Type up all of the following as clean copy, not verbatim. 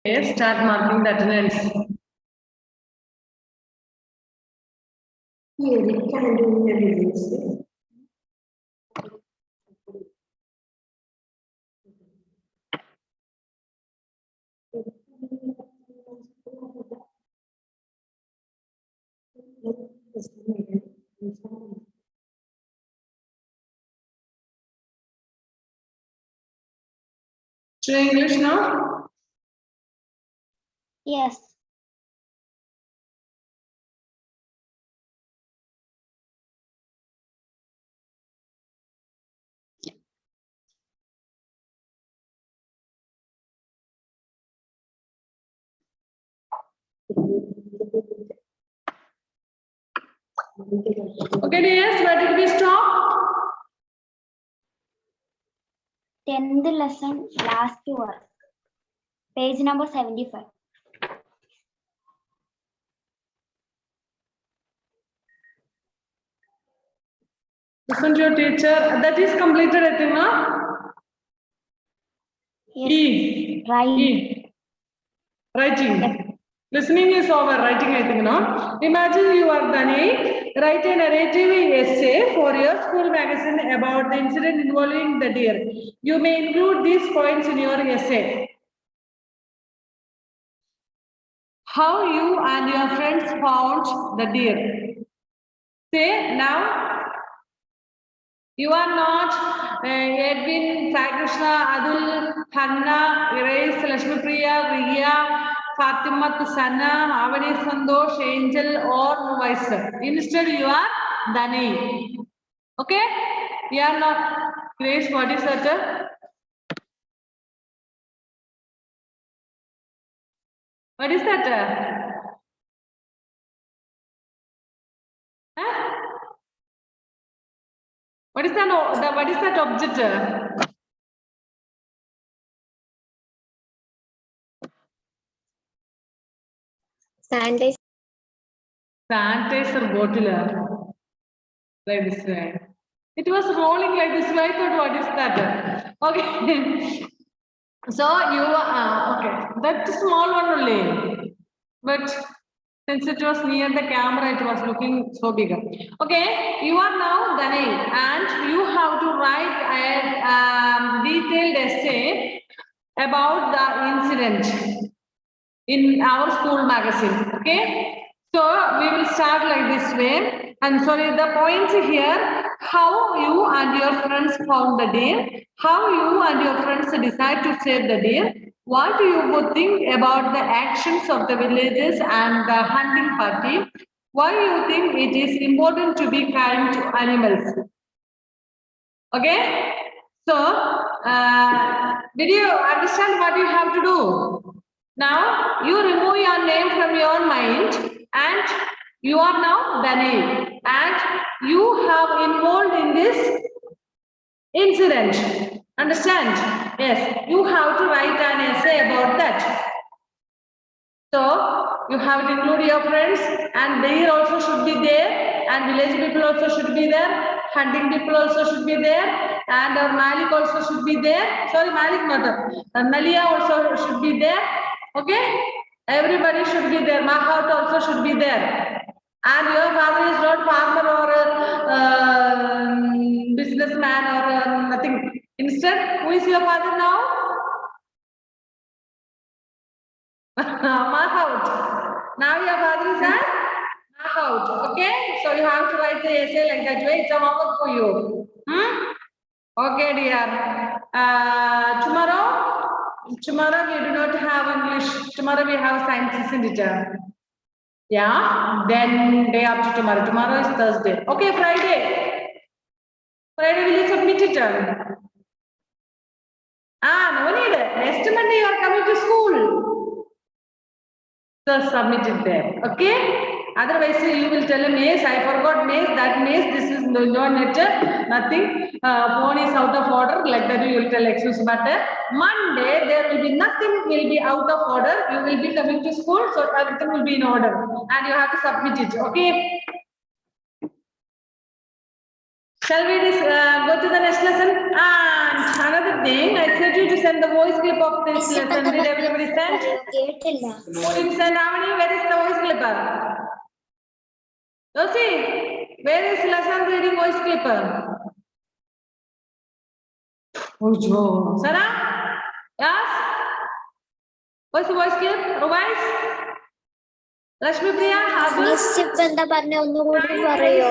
Okay, start marking the attendance. Eric can do the To English now? Yes. Okay, dears, where did we stop? 10th lesson, last work. Page number 75. Listen to your teacher. That is completed, I think, no? Yes. E. Right. E. Writing. Listening is over. Writing, I think, no? Imagine you are Dani. Write a narrative essay for your school magazine about the incident involving the deer. You may include these points in your essay. How you and your friends found the deer. Say now. You are not Edwin, Sai Krishna, Adul, Hanna, Grace, Lakshmi Priya, Riya, Fatima, Sana, Avani Sandosh, Angel, or vice versa. Instead, you are Dani. Okay? You are not. Grace, what is that? What is that? Huh? What is that object? sanitizer. Sanitizer bottle. Like this way. It was rolling like this way. I thought, what is that? Okay. So you okay. That small one only. But since it was near the camera, it was looking so big. Okay, you are now Dani, and you have to write a detailed essay about the incident in our school magazine. Okay, so we will start like this way. And sorry, the points here: how you and your friends found the deer, how you and your friends decide to save the deer, what do you would think about the actions of the villagers and the hunting party, why you think it is important to be kind to animals. Okay, so did you understand what you have to do? Now you remove your name from your mind and you are now Dani and you have involved in this incident. Understand? Yes, you have to write an essay about that. So you have to include your friends and they also should be there and village people also should be there, hunting people also should be there and Malik also should be there. Sorry, Malik not. Malia also should be there. Okay? Everybody should be there. Mahat also should be there. And your father is not farmer or businessman or nothing. Instead, who is your father now? Mahout. Now your father is at Mahout. Okay? So you have to write the essay like that way. It's a homework for you. Okay, dear. Tomorrow we do not have English. Tomorrow we have science, isn't it? Yeah. Then day after tomorrow. Tomorrow is Thursday. Okay, Friday. Friday will you submit it? No need. Next Monday you are coming to school. So submit it there. Okay? Otherwise, you will tell a maze, I forgot maze, that maze, this is no net, nothing. Phone is out of order, like that you will tell excuse. But Monday, there will be nothing will be out of order. You will be coming to school, so everything will be in order. And you have to submit it. Okay? Shall we go to the next lesson? And another thing, I said you to send the voice clip of this lesson. Did everybody send? കേട്ടില്ല. Who didn't send? Avani, where is the voice clipper? Josie, where is lesson reading voice clipper? Oh, Joe. Sarah? Yes? What's the voice clip? Revise? Lakshmi Priya? Abdul? Miss ഇപ്പൊ എന്താ പറഞ്ഞ ഒന്നുകൂടി പറയോ?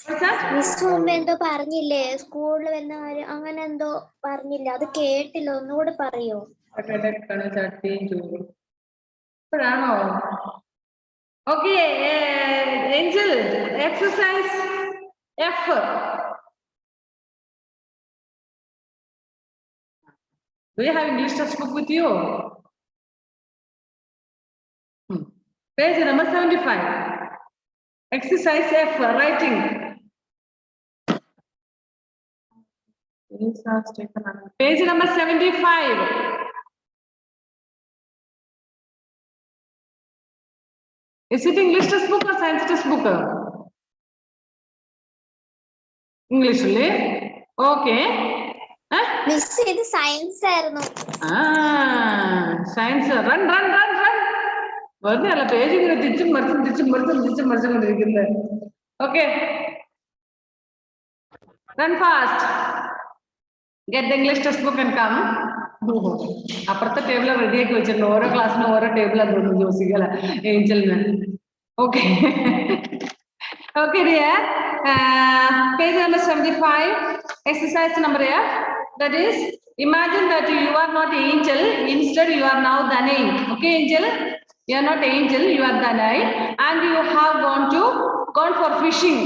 What's that? Miss മുമ്പ് എന്തോ പറഞ്ഞില്ലേ സ്കൂളിൽ വരുന്ന കാര്യം അങ്ങനെ എന്തോ പറഞ്ഞില്ല അത് കേട്ടില്ല ഒന്നുകൂടി പറയോ? ഇപ്പോഴാണോ? Okay, Angel, exercise F. Do you have English textbook with you? Page number 75. Exercise F, writing. Page number 75. Is it English textbook or science textbook? English only? Okay. Huh? Miss ഇത് സയൻസ് ആയിരുന്നു. Science. Run. വെറുതെ അല്ല page ഇങ്ങനെ തിരിച്ചും മറിച്ചും കൊണ്ടിരിക്കുന്നത്. Okay. Run fast. Get the English textbook and come. അപ്പുറത്തെ table ready ആക്കി വെച്ചിട്ടുണ്ട്. ഓരോ ക്ലാസ്സിനും ഓരോ ടേബിളാണ് തോന്നുന്നു ജോസിക്കല ഏഞ്ചലിന്. Okay okay dear. Page number 75. Exercise number F. That is, imagine that you are not Angel. Instead, you are now Danai. Okay, Angel? You are not Angel. You are Danai, and you have gone for fishing.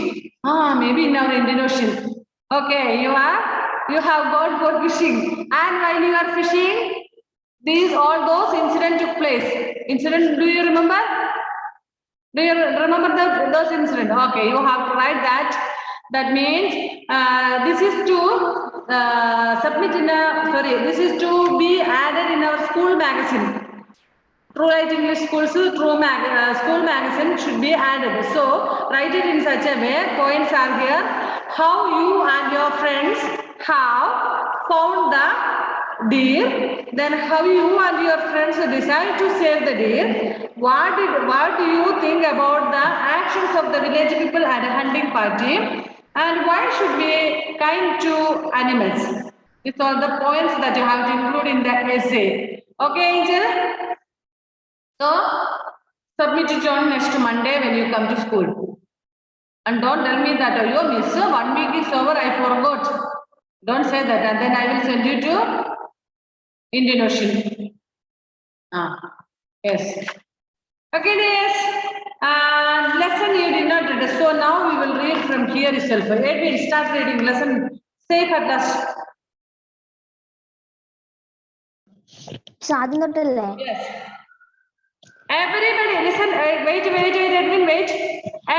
Maybe in our Indian Ocean. Okay, you have gone for fishing, and while you are fishing, all those incidents took place. Incident, do you remember? Do you remember those incidents? Okay, you have to write that. That means this is to submit in this is to be added in our school magazine. True Light English School school magazine should be added. So write it in such a way. Points are here. How you and your friends have found the deer. Then how you and your friends decide to save the deer. What do you think about the actions of the village people at a hunting party? And why should we be kind to animals? These are the points that you have to include in the essay. Okay, Angel? So, submit it on next Monday when you come to school. And don't tell me that, oh, miss, 1 week is over, I forgot. Don't say that, and then I will send you to Indian Ocean. Yes. Okay, yes. Lesson you did not read. So now we will read from here itself. Edwin, start reading lesson. Safe at last. Yes. Everybody, listen, wait, Edwin, wait.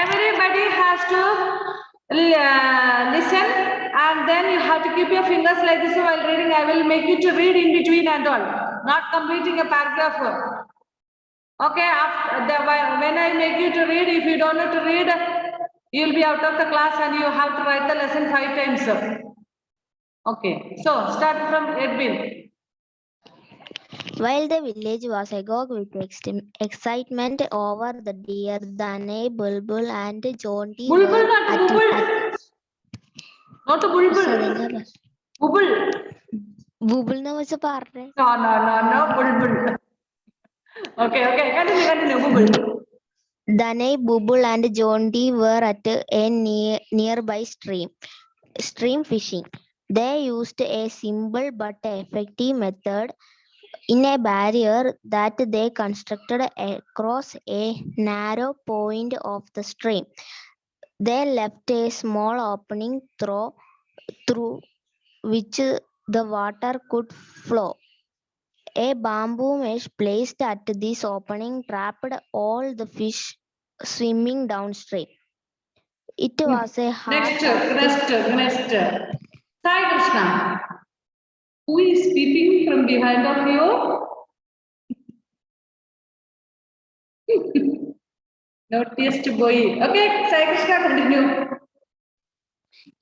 Everybody has to listen, and then you have to keep your fingers like this while reading. I will make you to read in between and all, not completing a paragraph. Okay, when I make you to read, if you don't know to read, you'll be out of the class and you have to write the lesson 5 times. Okay, so start from Edwin. While the village was agog with excitement over the deer, Danai, Bulbul, and Jonty Bulbul, not Bulbul. Not a Bulbul. Bulbul. Bulbul na was a partner. No, Bulbul. Okay, continue, Bulbul. Danai, Bulbul, and Jonty were at a nearby stream fishing. They used a simple but effective method in a barrier that they constructed across a narrow point of the stream. They left a small opening through which the water could flow. A bamboo mesh placed at this opening trapped all the fish swimming downstream. It was a hard Next. Sai Krishna. Who is peeping from behind of you? Naughtiest boy. Okay, Sai Krishna, continue.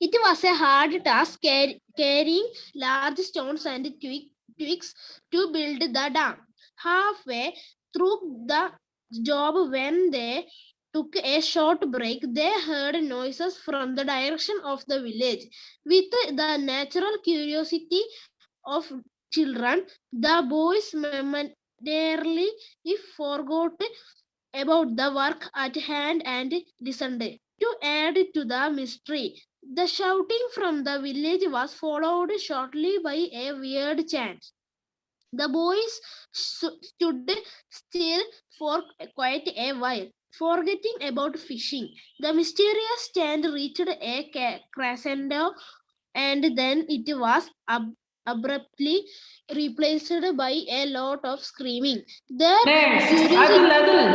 It was a hard task carrying large stones and twigs to build the dam. Halfway through the job, when they took a short break, they heard noises from the direction of the village. With the natural curiosity of children, the boys momentarily forgot about the work at hand and listened. To add to the mystery, the shouting from the village was followed shortly by a weird chant. The boys stood still for quite a while, forgetting about fishing. The mysterious chant reached a crescendo, and then it was abruptly replaced by a lot of screaming. Their Next, curiosity Adul.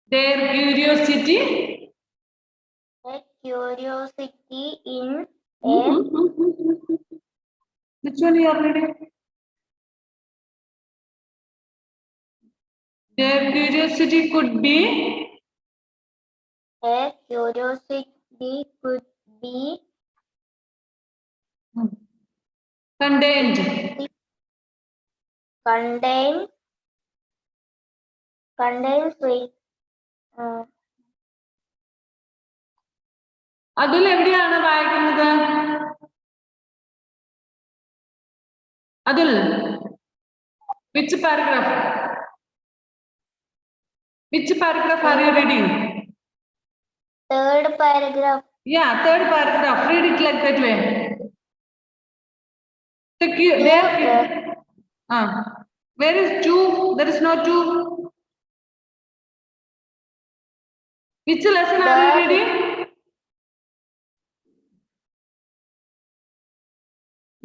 Their curiosity. A curiosity in Which one you are reading? Their curiosity could be. a curiosity could be Contained. contains with അതിൽ എവിടെയാണ് വായിക്കുന്നത്? അതിൽ which paragraph? Which paragraph are you reading? third paragraph. Yeah, third paragraph. Read it like that way. Where is two? There is no two. Which lesson are you reading?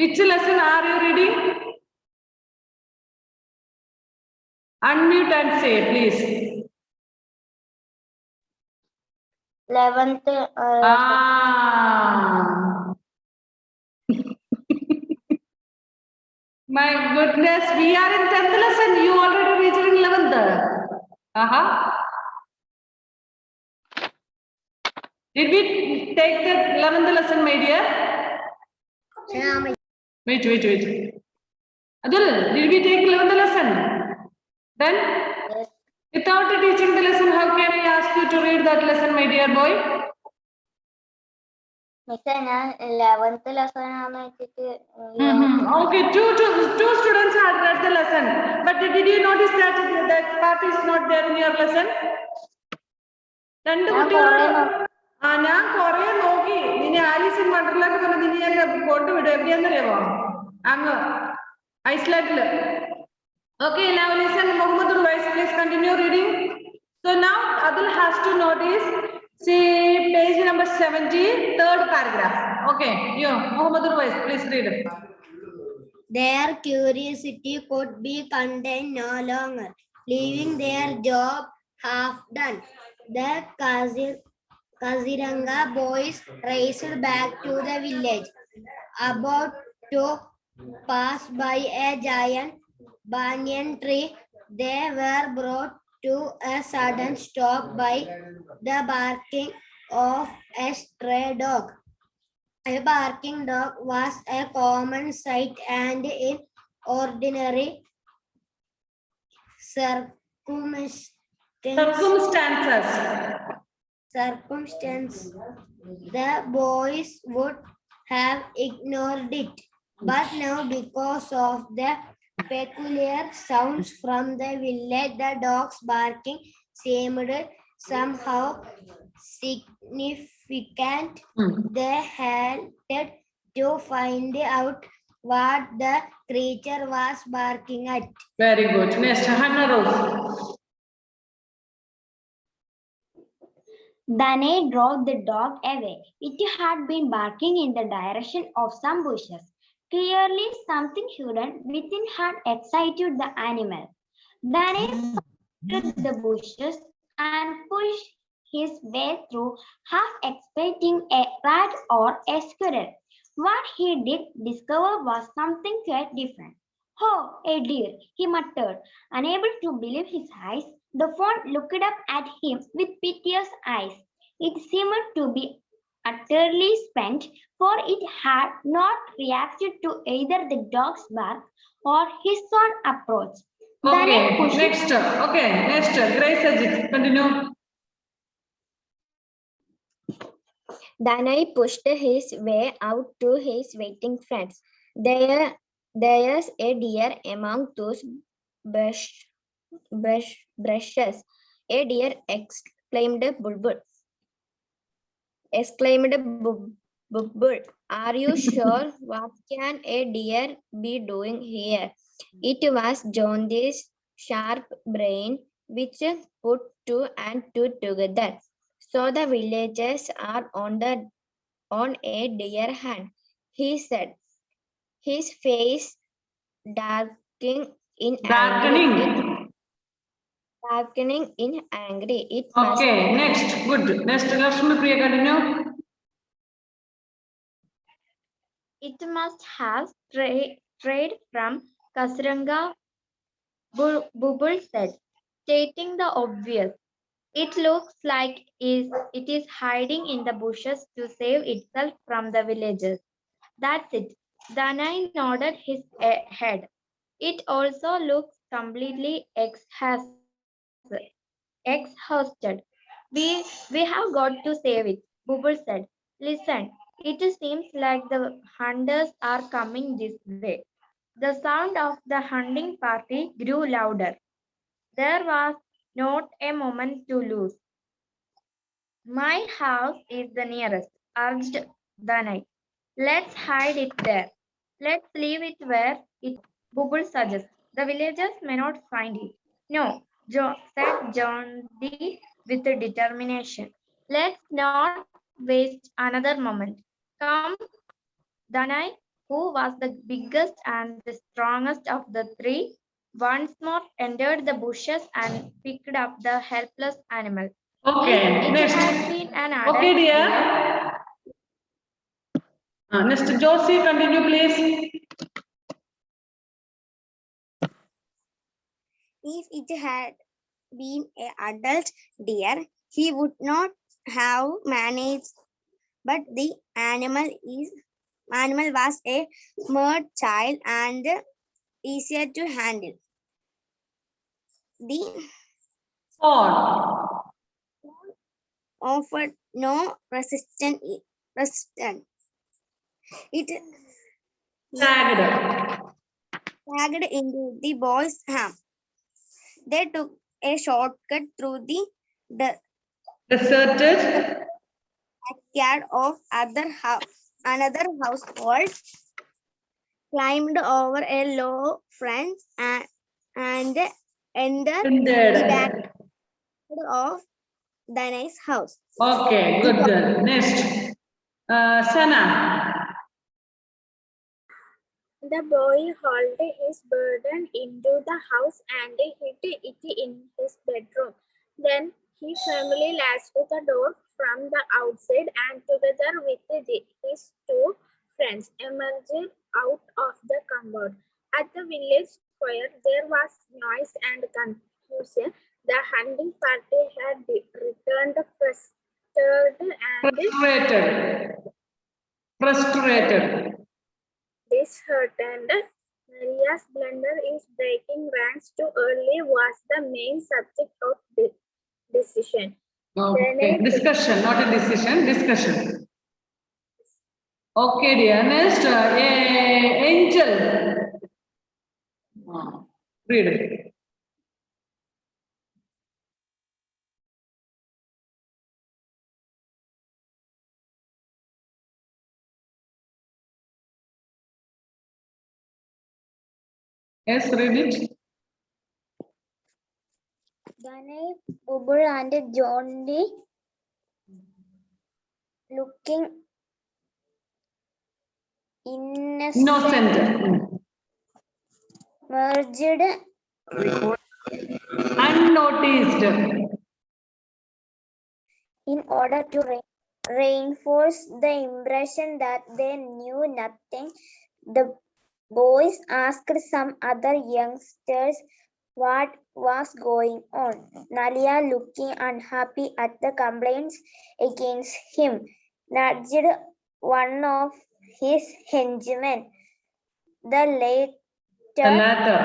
Which lesson are you reading? Unmute and say, please. 11th. My goodness, we are in 10th lesson. You already reached in 11th. Did we take the 11th lesson, my dear? Wait. Adul, did we take 11th lesson? Then, without teaching the lesson, how can I ask you to read that lesson, my dear boy? ഞാൻ 11th lesson ആണെന്ന് വെച്ചിട്ട് Okay, two students had read the lesson. But did you notice that that part is not there in your lesson? രണ്ട് കുട്ടികളോട് ഞാൻ കൊറേ നോക്കി. നിന്നെ Alice in Wonderland പറഞ്ഞ് നിന്നെ ഞാൻ കൊണ്ടുവിടും. എവിടെയാന്നറിയാമോ? അങ്ങ് ഐസ്ലാൻഡില്. Okay, now listen, Muhammad Ruwais, please continue reading. So now Adil has to notice, see page number 70, third paragraph. Okay, you, Muhammad Ruwais, please read it. Their curiosity could be contained no longer, leaving their job half done. The Kaziranga boys raced back to the village. About to pass by a giant banyan tree, they were brought to a sudden stop by the barking of a stray dog. A barking dog was a common sight, and in ordinary circumstances, the boys would have ignored it. But now, because of the peculiar sounds from the village, the dog's barking seemed somehow significant. They halted to find out what the creature was barking at. Very good. Next, Hannah Rose. Dane drove the dog away. It had been barking in the direction of some bushes. Clearly, something hidden within had excited the animal. Dane entered the bushes and pushed his way through, half expecting a rat or a squirrel. What he did discover was something quite different. Oh, a deer, he muttered, unable to believe his eyes. The fawn looked up at him with piteous eyes. It seemed to be utterly spent, for it had not reacted to either the dog's bark or his own approach. Okay, Danai pushed next. Okay, next. Grace Ajit, continue. Danai pushed his way out to his waiting friends. There's a deer among those brushes. A deer exclaimed Bulbul. Bulbul. Are you sure? What can a deer be doing here? It was John's sharp brain which put two and two together. So the villagers are on a deer hunt, he said, his face darkening in Darkening. darkening in angry. It must Okay, next. Good. Next, Lakshmi Priya, continue. It must have strayed from Kasranga, Bubul said, stating the obvious. It looks like it is hiding in the bushes to save itself from the villagers. That's it. Danai nodded his head. It also looks completely exhausted. We have got to save it, Bubble said. Listen, it seems like the hunters are coming this way. The sound of the hunting party grew louder. There was not a moment to lose. My house is the nearest, urged Danai. Let's hide it there. Let's leave it where it Bubble suggests. The villagers may not find it. No, said John D with determination. Let's not waste another moment. Come, Danai, who was the biggest and the strongest of the three, once more entered the bushes and picked up the helpless animal. Okay, It next. had been an Okay, adult dear. Next, Josie, continue, please. If it had been an adult deer, he would not have managed. But the animal was a smart child and easier to handle. The On. offered no resistance. It Tagged. tagged into the boy's arm. They took a shortcut through the Deserted. backyard of another household, climbed over a low fence and entered the back Ended. of Danai's house. Okay, good girl. Next. Sana. The boy hauled his burden into the house and hid it in his bedroom. Then he firmly latched the door from the outside and together with his two friends emerged out of the cupboard. At the village square there was noise and confusion. The hunting party had returned Frustrated. disheartened. Maria's blunder is breaking ranks too early was the main subject of the decision. Okay, discussion, not a decision, discussion. Okay, dear. Next, Angel. Read it. Yes, read it. Danai, Bubble and Johnny looking Innocent. merged Unnoticed. In order to reinforce the impression that they knew nothing, the boys asked some other youngsters what was going on. Nalia, looking unhappy at the complaints against him, nudged one of his henchmen. The latter.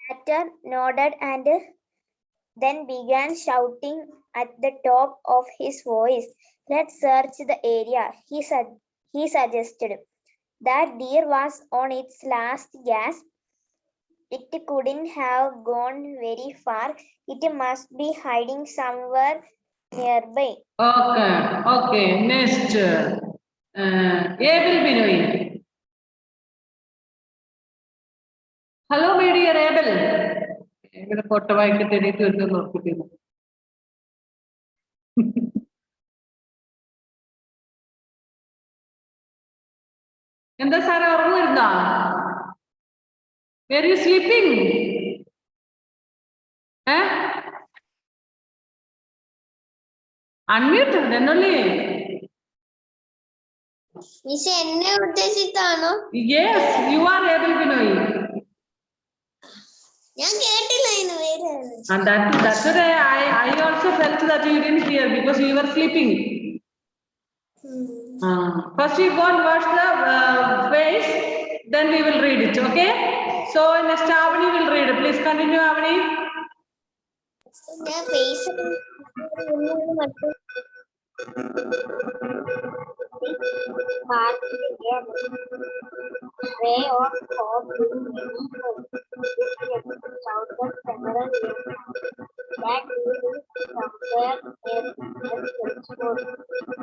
latter nodded and then began shouting at the top of his voice. Let's search the area, he suggested. That deer was on its last gasp. It couldn't have gone very far. It must be hiding somewhere nearby. Okay. Next. Abel Binoy. Hello, my dear Abel. ഇവിടെ photo വായിക്കട്ടെ എനിക്ക് ഒരു നോക്കിയിട്ട് എന്താ സാറേ ഉറങ്ങുവായിരുന്നാ? Were you sleeping? Unmuted എന്നല്ലേ? Miss എന്നെ ഉദ്ദേശിച്ചാണോ? Yes, you are able to know. ഞാൻ കേട്ടില്ല ഇതിന് പേര്. And that's what I also felt that you didn't hear because you were sleeping. First you go and wash the face, then we will read it, okay? So next Avani will read it. Please continue, Avani. ഞാൻ face ray of hope shouted several years that he will somewhere near Westwood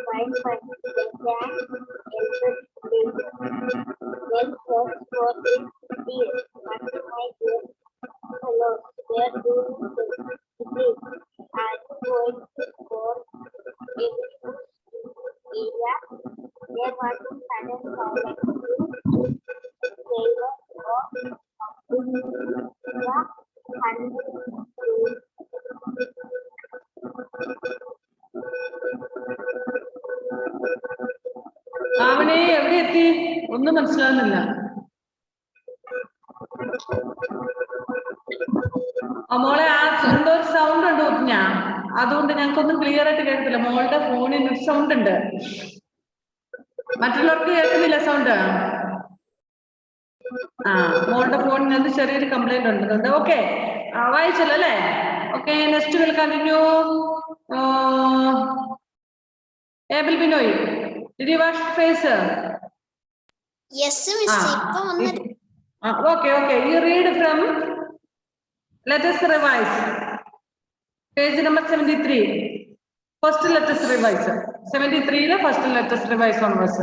find my they can help it. Then search for it dear. But my dear hello, where do you live? I'm going for area. There was a sudden silence. They were all Avani, എവിടെ എത്തി? ഒന്നും മനസ്സിലാവുന്നില്ല. മോളെ ആ എന്തോ ഒരു sound ഉണ്ട് ഞാൻ അതുകൊണ്ട് ഞങ്ങൾക്കൊന്നും ക്ലിയർ ആയിട്ട് കേൾക്കില്ല. മോളുടെ ഫോണിന് ഒരു സൗണ്ട് ഉണ്ട്. മറ്റുള്ളവർക്ക് കേൾക്കുന്നില്ല സൗണ്ട്? മോളുടെ ഫോണിന് ചെറിയൊരു കംപ്ലൈന്റ് ഉണ്ട്. ഓക്കെ, വായിച്ചല്ലോ അല്ലേ? Okay, next will continue. Abel Binoy, did you wash face? Yes, Miss. Okay. You read from. Let us revise. Page number 73. First let us revise. 73 the first let us revise onwards.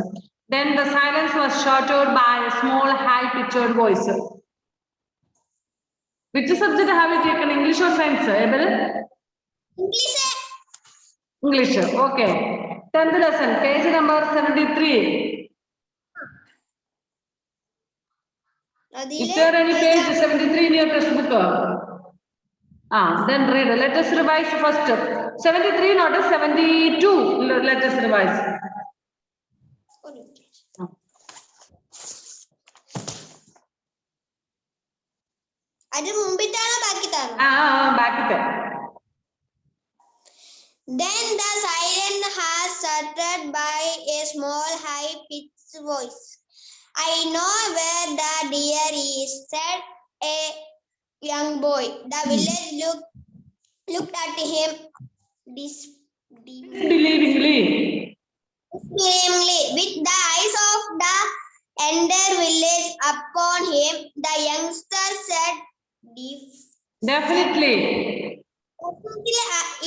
Then the silence was shattered by a small high-pitched voice. Which subject have you taken? English or science, Abel? English. Okay. 10th lesson, page number 73. Is there any page 73 in your textbook? Then read. Let us revise first. 73, not 72. Let us revise. Back it. Then the silence has shattered by a small high-pitched voice. I know where the deer is, said a young boy. The village looked at him Disbelievingly. With the eyes of the entire village upon him, the youngster said, Definitely.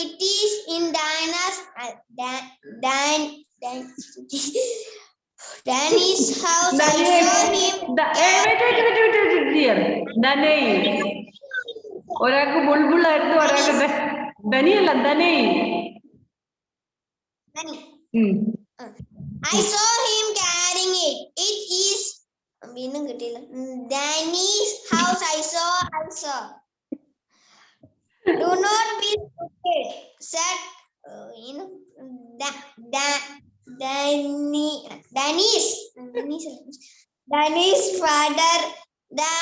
It is in Diana's Danny's house. I saw him. Wait, dear. Danny. ഒരാൾക്ക് ബുൾബുള്ളായിരുന്നു, ഒരാൾക്ക് ധനിയല്ല, ധനി. I saw him carrying it. It is Danny's house. I saw. Do not be stupid, said Danny's father, the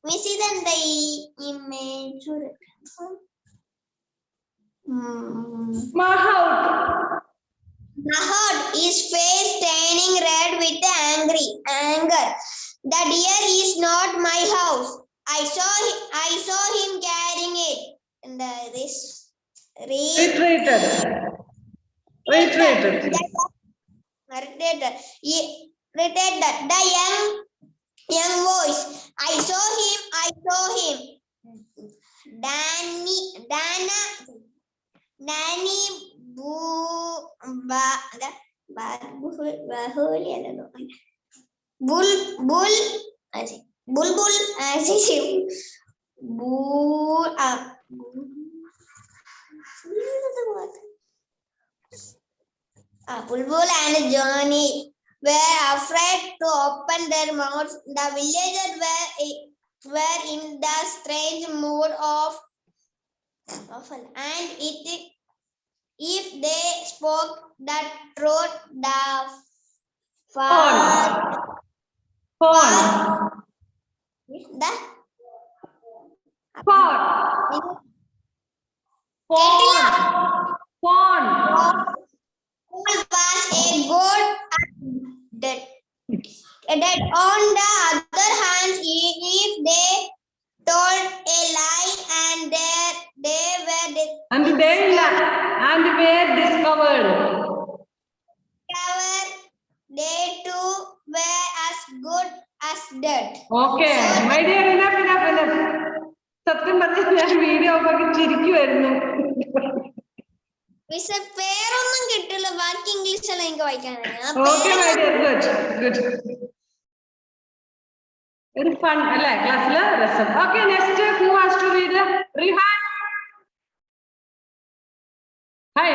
we see then the image. Mahout. Mahout, his face turning red with anger. The deer is not my house. I saw him carrying it. And this Retreated. Retreated. Retreated. The young voice. I saw him. Danny Bulbul and Johnny were afraid to open their mouths. The villagers were in the strange mood of and if they spoke the truth, the Fawn. the Fawn. Fawn. was a good that on the other hand, if they told a lie and were discovered. They too were as good as dead. Okay, my dear, enough. സത്യം പറഞ്ഞാൽ ഞാൻ video ഒക്കെ ചിരിക്കുമായിരുന്നു. മിസ്സേ പേരൊന്നും കിട്ടില്ല, ബാക്കി English എല്ലാം എനിക്ക് വായിക്കാനാണ്. Okay, my dear, good. Very fun, അല്ലേ ക്ലാസ്സില് രസം. Okay, next who has to read? Rihan. Hi.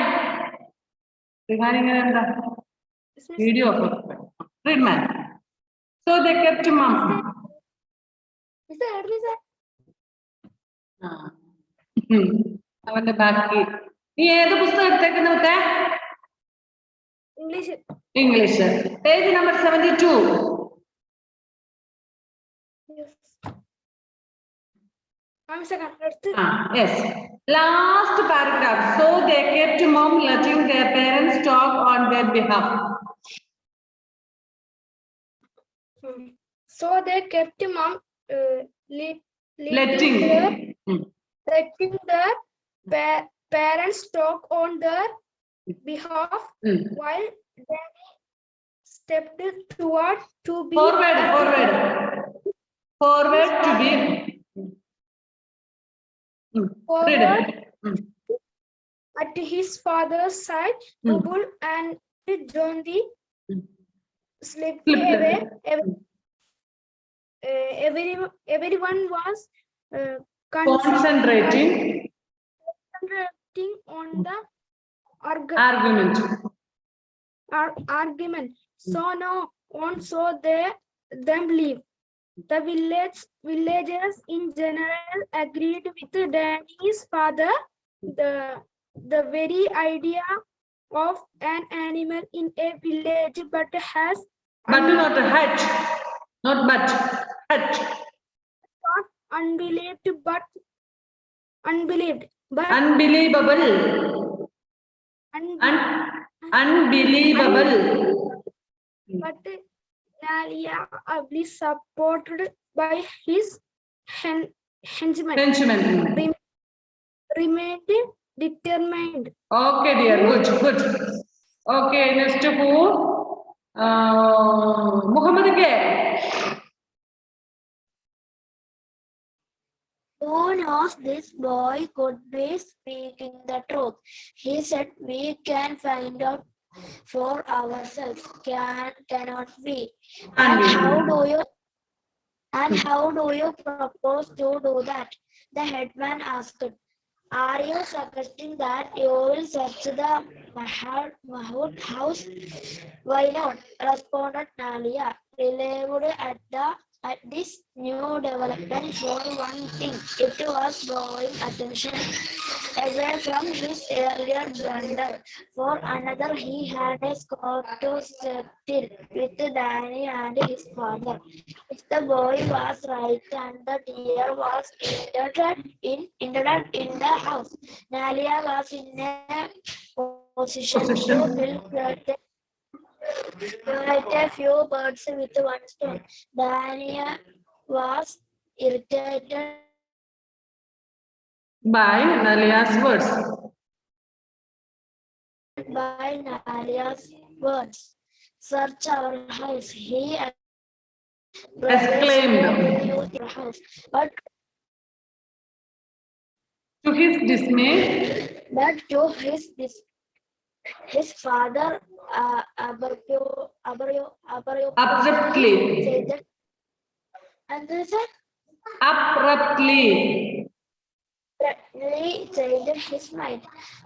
Rihan ഇങ്ങനെ എന്താ വീഡിയോ ഒക്കെ read man. So they kept mum. അവന്റെ ബാക്കി നീ ഏത് പുസ്തകം എടുത്തേക്കുന്ന മുത്തേ? English page number 72. Yes. Last paragraph. So they kept mum, letting their parents talk on their behalf. So they kept mom Letting. their parents talk on their behalf while Danny stepped toward to be Forward to be. Read it. At his father's side, Bubble and Johnny slipped away. Everyone was Concentrating on the argument. So now on saw them leave. The villagers in general agreed with Danny's father. The very idea of an animal in a village but not a hut. Not but hut. not unbelievable but Unbelievable. But Nalia was supported by his henchmen. Remained determined. Okay, dear. Good. Okay, next who? Muhammad again. Who knows this boy could be speaking the truth? He said we can find out for ourselves. Cannot we? And how do you propose to do that? The headman asked. Are you suggesting that you will search the Mahout house? Why not? Responded Nalia, relieved at the at this new development for one thing. It was drawing attention away from his earlier blunder. For another, he had a score to settle with Danny and his father. If the boy was right and the deer was intended in the house, Nalia was in a position to quite a few birds with one stone. Dania was irritated By Nalia's words. by Nalia's words. Search our house, he Exclaimed. house. But To his dismay, to his father abruptly, said that, and they said, abruptly, changed his mind.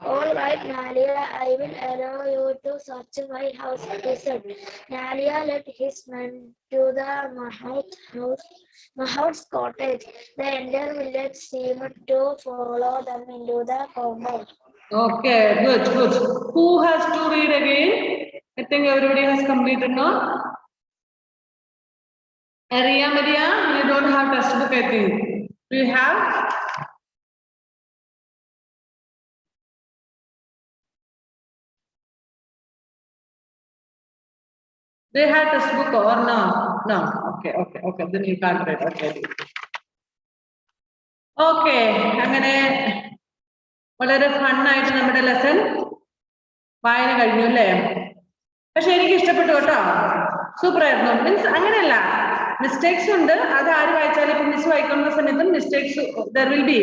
All right, Nalia, I will allow you to search my house, he said. Nalia led his men to the Mahout's cottage. The entire village seemed to follow them into the compound. Okay, good, good. Who has to read again? I think everybody has completed, no? Maria, you don't have textbook, I think. Do you have? They had textbook or no? No. Okay. Then you can't read. Okay. Okay. അങ്ങനെ വളരെ ഫണ്ണായിട്ട് നമ്മുടെ lesson വായന കഴിഞ്ഞു അല്ലേ? പക്ഷെ എനിക്ക് ഇഷ്ടപ്പെട്ടു കേട്ടോ. സൂപ്പർ ആയിരുന്നു. മീൻസ് അങ്ങനെയല്ല, മിസ്റ്റേക്സ് ഉണ്ട്. അത് ആര് വായിച്ചാലും ഇപ്പൊ മിസ് വായിക്കുന്ന സമയത്തും mistakes there will be.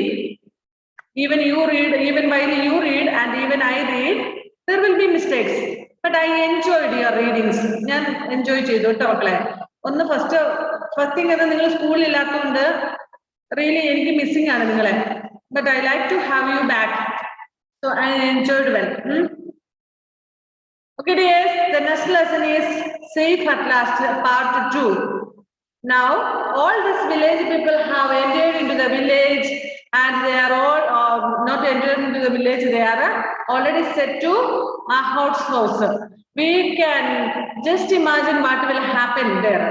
Even you read, even while you read and even I read, there will be mistakes. But I enjoyed your readings. ഞാൻ എൻജോയ് ചെയ്തു കേട്ടോ മക്കളെ. ഒന്ന് ഫസ്റ്റ് തിങ് എന്ന് നിങ്ങൾ സ്കൂളിൽ ഇല്ലാത്തതുകൊണ്ട് റിയലി എനിക്ക് മിസ്സിംഗ് ആണ് നിങ്ങളെ. But I like to have you back. So I enjoyed well. Okay, dears, the next lesson is Safe at Last, part 2. Now, all these village people have entered into the village and they are all not entered into the village, they are already set to Mahout's house. We can just imagine what will happen there.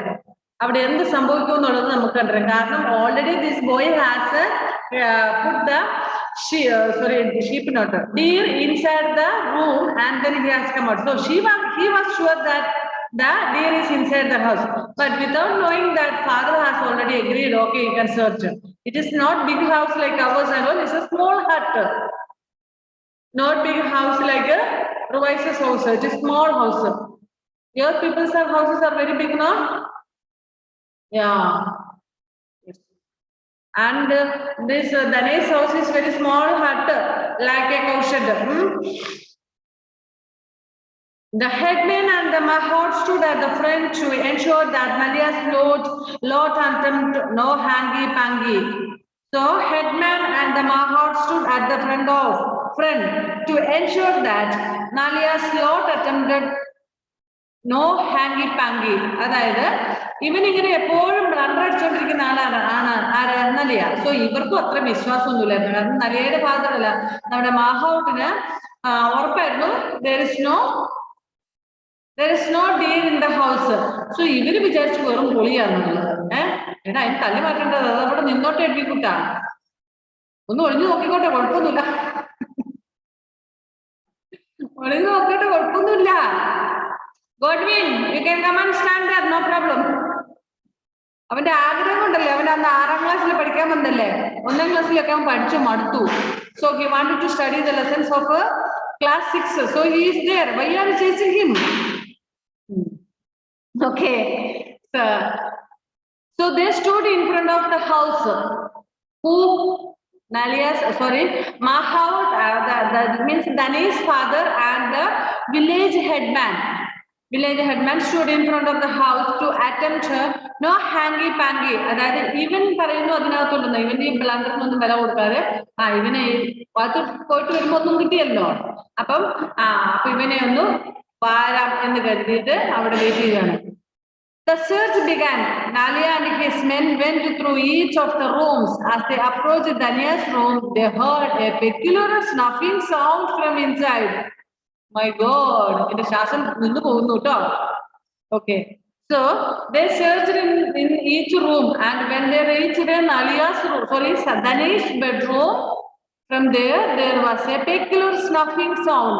അവിടെ എന്ത് സംഭവിക്കും എന്നുള്ളത് നമുക്ക് കണ്ടറിയാം. കാരണം already this boy has put the sheep not deer inside the room and then he has come out. So he was sure that the deer is inside the house, but without knowing that father has already agreed, okay, you can search. It is not big house like ours and all, it's a small hut. Not big house like a Rovice's house, it is small house. Your people's houses are very big, no? Yeah. Yes. And this Danesh house is very small hut, like a cow shed. The headman and the Mahout stood at the front to ensure that Nalia's lot attempt no hangy-pangy. So headman and the Mahout stood at the front to ensure that Nalia's lot attempted no hangy-pangy. അതായത് ഇവനിങ്ങനെ എപ്പോഴും blunder അടിച്ചുകൊണ്ടിരിക്കുന്ന ആരാണ് നലിയ. So ഇവർക്കും അത്ര വിശ്വാസമൊന്നുമില്ലായിരുന്നു. കാരണം നലിയയുടെ ഫാദറല്ല, നമ്മുടെ മാഹൌട്ടിന് ഉറപ്പായിരുന്നു there is no deer in the house. So ഇവര് വിചാരിച്ചു വെറും പൊളിയാന്നുള്ളത്. എടാ അതിന് തല്ലി മാറ്റേണ്ടത്, അത് അവിടെ നിന്നോട്ടെ എഴുതിക്കൂട്ടാ, ഒന്ന് ഒളിഞ്ഞു നോക്കിക്കോട്ടെ, കുഴപ്പമൊന്നുമില്ല, ഒളിഞ്ഞു നോക്കിയിട്ട് കുഴപ്പമൊന്നുമില്ല. Godwin, you can come and stand there, no problem. അവന്റെ ആഗ്രഹം കൊണ്ടല്ലേ, അവൻ അന്ന് 6ാം ക്ലാസ്സിൽ പഠിക്കാൻ വന്നല്ലേ, 1ാം ക്ലാസ്സിലൊക്കെ അവൻ പഠിച്ചു മടുത്തു. So he wanted to study the lessons of class 6. So he is there. Why are you chasing him? Okay. So they stood in front of the house. Mahout, that means Dane's father and the village headman. Village headman stood in front of the house to attempt no hangy-pangy. അതായത് ഇവൻ പറയുന്നു അതിനകത്തുണ്ടെന്ന്, ഇവന്റെ ഈ ബ്ലണ്ടറിനൊന്നും വില കൊടുക്കാതെ ഇവനെ ഭാഗത്ത് പോയിട്ട് വരുമ്പോ ഒന്നും കിട്ടിയല്ലോ, അപ്പൊ ഇവനെ ഒന്ന് വാരാം എന്ന് കരുതിയിട്ട് അവിടെ വെയിറ്റ് ചെയ്യുകയാണ്. The search began. Nalia and his men went through each of the rooms. As they approached Dania's room, they heard a peculiar snuffing sound from inside. My God, in the Shasam, okay. So they searched in each room, and when they reached Nalia's room, Dania's bedroom, from there was a peculiar snuffing sound.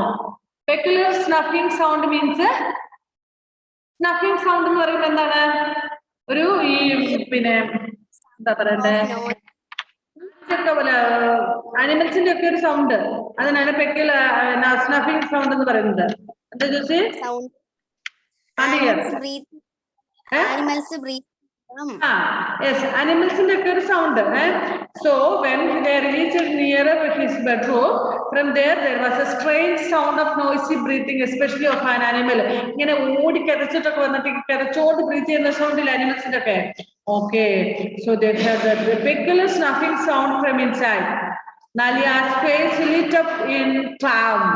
Peculiar snuffing sound means snuffing sound എന്ന് പറയുമ്പോൾ എന്താണ്? ഒരു ഈ പിന്നെ എന്താ പറയണ്ടേ, പോലെ ആനിമൽസിന്റെ ഒക്കെ ഒരു സൗണ്ട്, അതിനാണ് പെക്യുലർ സ്നഫിംഗ് സൗണ്ട് എന്ന് പറയുന്നത്. എന്താ ചോദിച്ചേ? Yes, animals ഒക്കെ ഒരു sound. So when they reached nearer his bedroom, from there was a strange sound of noisy breathing, especially of an animal. ഇങ്ങനെ ഓടി കിതച്ചിട്ടൊക്കെ വന്നിട്ട് കിതച്ചോണ്ട് ബ്രീത്ത് ചെയ്യുന്ന സൗണ്ടിൽ അനിമൽസിന്റെ ഒക്കെ. Okay, so they had a peculiar snuffing sound from inside. Nalia's face lit up in triumph.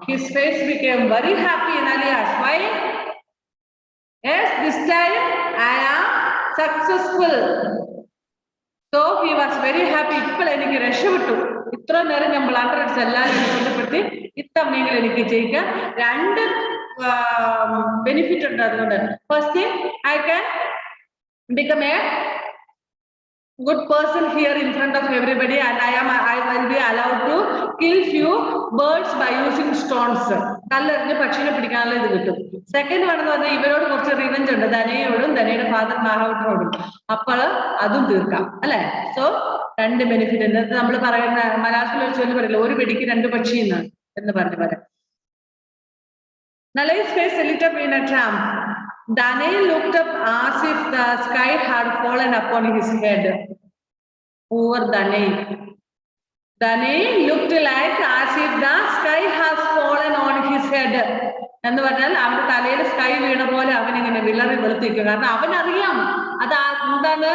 His face became very happy. Nalia's, why? Yes, this time I am successful. So he was very happy. ഇപ്പോൾ എനിക്ക് രക്ഷപ്പെട്ടു. ഇത്ര നേരം ഞാൻ blunder അടിച്ച് എല്ലാവരും ബന്ധപ്പെടുത്തി ഇത്തവണയെങ്കിലും എനിക്ക് ജയിക്കാം. രണ്ട് ബെനിഫിറ്റ് ഉണ്ട് അതുകൊണ്ട്. First thing, I can become a good person here in front of everybody, and I will be allowed to kill few birds by using stones. കല്ലെറിഞ്ഞ് പക്ഷിനെ പിടിക്കാനുള്ള ഇത് കിട്ടും. സെക്കൻഡ് വേണമെന്ന് പറഞ്ഞാൽ ഇവരോട് കുറച്ച് റിവെഞ്ച് ഉണ്ട്, ധനയോടും ധനയുടെ ഫാദർ മാഹൗട്ടനോടും. അപ്പോൾ അതും തീർക്കാം അല്ലെ. സോ രണ്ട് ബെനിഫിറ്റ് ഉണ്ട്. നമ്മൾ പറയുന്ന മലയാളത്തിൽ ഒരു ചൊല്ല് പറയില്ല, ഒരു വെടിക്ക് രണ്ട് പക്ഷി എന്ന് പറഞ്ഞ പോലെ. Nalia's face lit up in a triumph. Daniel looked up as if the sky had fallen upon his head. Poor Daniel. Daniel looked like as if the sky has fallen on his head. എന്ന് പറഞ്ഞാൽ അവന്റെ തലയിൽ sky വീണ പോലെ അവൻ ഇങ്ങനെ വിളറി വെളുത്തിരിക്കും. കാരണം അവനറിയാം എന്താണ്,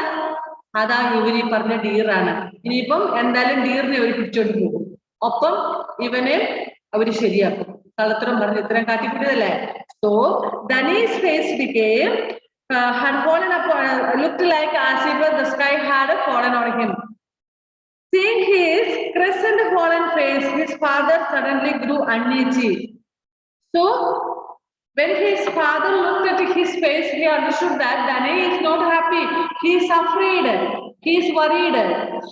അതാ ഇവര് പറഞ്ഞ ഡീറാണ്. ഇനിയിപ്പം എന്തായാലും ഡീറിനെ അവർ പിടിച്ചോണ്ട് പോകും, ഒപ്പം ഇവനെ അവര് ശരിയാക്കും. കള്ളത്തരം പറഞ്ഞ് ഇത്രയും കാട്ടിപ്പിടിയതല്ലേ. So Daniel's face became had fallen upon, looked like as if the sky had fallen on him. Seeing his crescent fallen face, his father suddenly grew uneasy. So when his father looked at his face, he understood that Daniel is not happy. He is afraid. He is worried.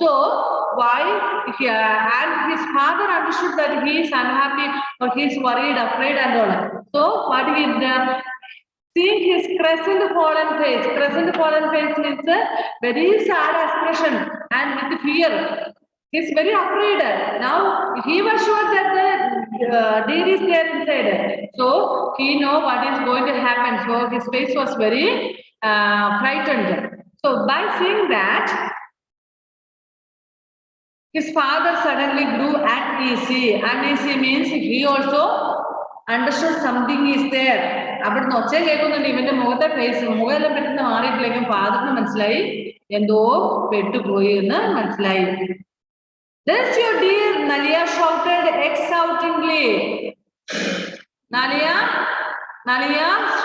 So why? And his father understood that he is unhappy, or he is worried, afraid, and all. So what he did? Seeing his crescent fallen face means a very sad expression and with fear. He is very afraid. Now he was sure that the deer is there inside. So he know what is going to happen. So his face was very frightened. So by seeing that, his father suddenly grew uneasy. Uneasy means he also understood something is there. അവിടുന്ന് ഒച്ച കേൾക്കുന്നുണ്ട്, ഇവന്റെ മുഖത്തെ face, മുഖമെല്ലാം പെട്ടെന്ന് മാറിയിട്ടില്ലെങ്കിൽ ഫാദറിന് മനസ്സിലായി എന്തോ പെട്ടുപോയി എന്ന് മനസ്സിലായി. There's your dear, Nalia shouted exultingly. Nalia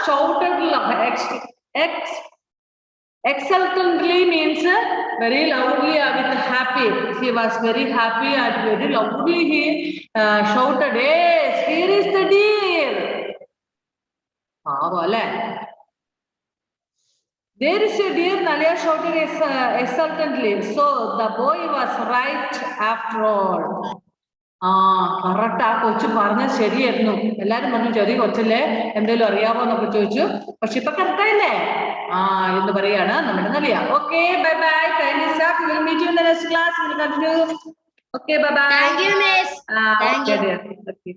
shouted exultantly means very loudly with happy. He was very happy and very loudly he shouted, yes, here is the deer. There is a deer, Nalia shouted exultantly. So the boy was right after all. Correct, ആ കൊച്ചു പറഞ്ഞത് ശരിയായിരുന്നു. എല്ലാരും പറഞ്ഞു ചെറിയ കൊച്ചല്ലേ, എന്തെങ്കിലും അറിയാമോ എന്നൊക്കെ ചോദിച്ചു. പക്ഷെ ഇപ്പൊ കറക്റ്റായില്ലേ എന്ന് പറയാണ് നമ്മുടെ നലിയ. Okay, bye bye. Time is up. We will meet you in the next class. We will continue. Okay, bye bye. Thank you, miss. Okay, dear. Okay.